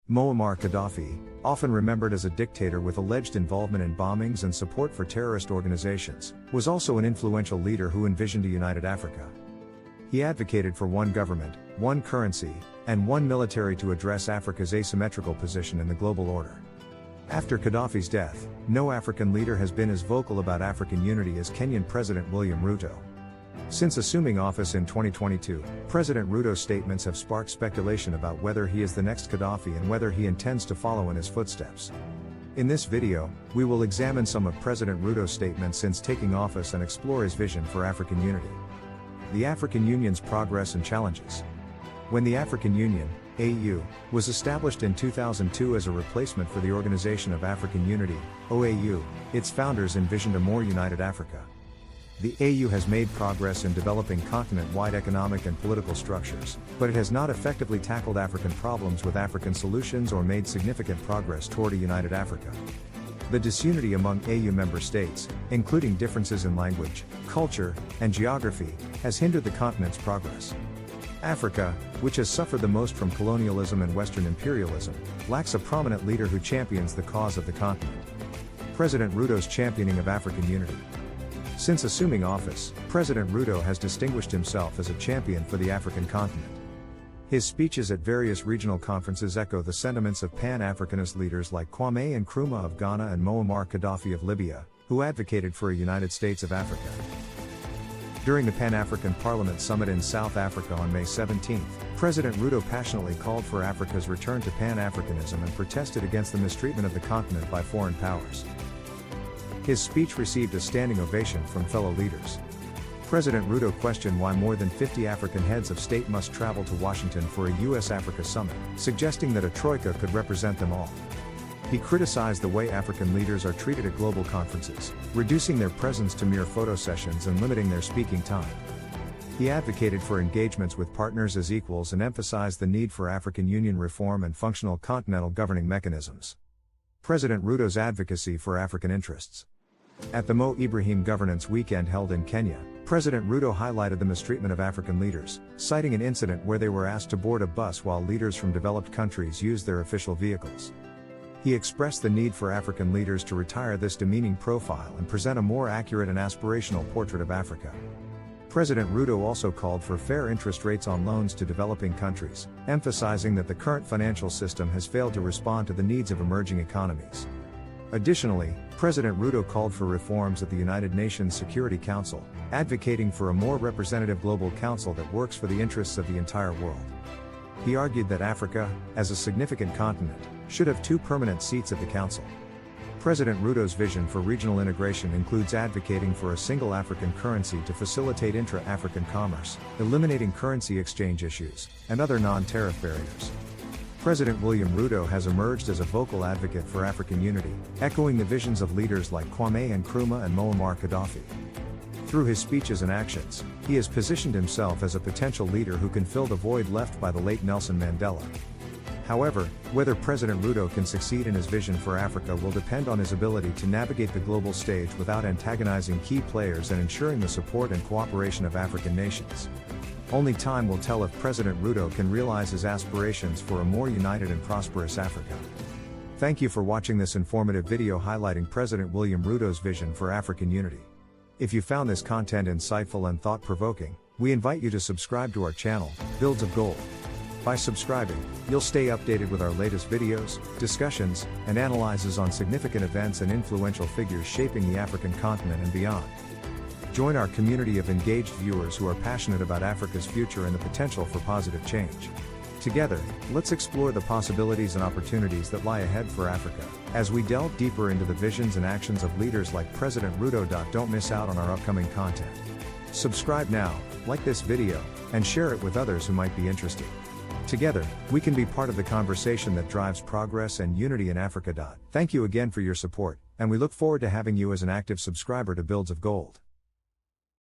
Muammar Gadaffi, often remembered as a dictator with alleged involvement in bombings and support for terrorist organizations, was also an influential leader who envisioned a united Africa. He advocated for one government, one currency, and one military to address Africa's asymmetrical position in the global order. After Gadaffi's death, no African leader has been as vocal about African unity as Kenyan President William Ruto. Since assuming office in 2022, President Ruto's statements have sparked speculation about whether he is the next Gadaffi and whether he intends to follow in his footsteps. In this video, we will examine some of President Ruto's statements since taking office and explore his vision for African unity. The African Union's progress and challenges. When the African Union, AU, was established in 2002 as a replacement for the Organization of African Unity, OAU, its founders envisioned a more united Africa. The AU has made progress in developing continent-wide economic and political structures, but it has not effectively tackled African problems with African solutions or made significant progress toward a united Africa. The disunity among AU member states, including differences in language, culture, and geography, has hindered the continent's progress. Africa, which has suffered the most from colonialism and Western imperialism, lacks a prominent leader who champions the cause of the continent. President Ruto's championing of African unity. Since assuming office, President Ruto has distinguished himself as a champion for the African continent. His speeches at various regional conferences echo the sentiments of Pan-Africanist leaders like Kwame Nkrumah of Ghana and Muammar Gadaffi of Libya, who advocated for a United States of Africa. During the Pan-African Parliament Summit in South Africa on May 17, President Ruto passionately called for Africa's return to Pan-Africanism and protested against the mistreatment of the continent by foreign powers. His speech received a standing ovation from fellow leaders. President Ruto questioned why more than 50 African heads of state must travel to Washington for a US-Africa summit, suggesting that a troika could represent them all. He criticized the way African leaders are treated at global conferences, reducing their presence to mere photo sessions and limiting their speaking time. He advocated for engagements with partners as equals and emphasized the need for African Union reform and functional continental governing mechanisms. President Ruto's advocacy for African interests. At the Mo Ibrahim Governance Weekend held in Kenya, President Ruto highlighted the mistreatment of African leaders, citing an incident where they were asked to board a bus while leaders from developed countries used their official vehicles. He expressed the need for African leaders to retire this demeaning profile and present a more accurate and aspirational portrait of Africa. President Ruto also called for fair interest rates on loans to developing countries, emphasizing that the current financial system has failed to respond to the needs of emerging economies. Additionally, President Ruto called for reforms at the United Nations Security Council, advocating for a more representative global council that works for the interests of the entire world. He argued that Africa, as a significant continent, should have 2 permanent seats at the council. President Ruto's vision for regional integration includes advocating for a single African currency to facilitate intra-African commerce, eliminating currency exchange issues, and other non-tariff barriers. President William Ruto has emerged as a vocal advocate for African unity, echoing the visions of leaders like Kwame Nkrumah and Muammar Gadaffi. Through his speeches and actions, he has positioned himself as a potential leader who can fill the void left by the late Nelson Mandela. However, whether President Ruto can succeed in his vision for Africa will depend on his ability to navigate the global stage without antagonizing key players and ensuring the support and cooperation of African nations. Only time will tell if President Ruto can realize his aspirations for a more united and prosperous Africa. Thank you for watching this informative video highlighting President William Ruto's vision for African unity. If you found this content insightful and thought-provoking, we invite you to subscribe to our channel, Builds of Gold. By subscribing, you'll stay updated with our latest videos, discussions, and analyses on significant events and influential figures shaping the African continent and beyond. Join our community of engaged viewers who are passionate about Africa's future and the potential for positive change. Together, let's explore the possibilities and opportunities that lie ahead for Africa, as we delve deeper into the visions and actions of leaders like President Ruto. Don't miss out on our upcoming content. Subscribe now, like this video, and share it with others who might be interested. Together, we can be part of the conversation that drives progress and unity in Africa. Thank you again for your support, and we look forward to having you as an active subscriber to Builds of Gold.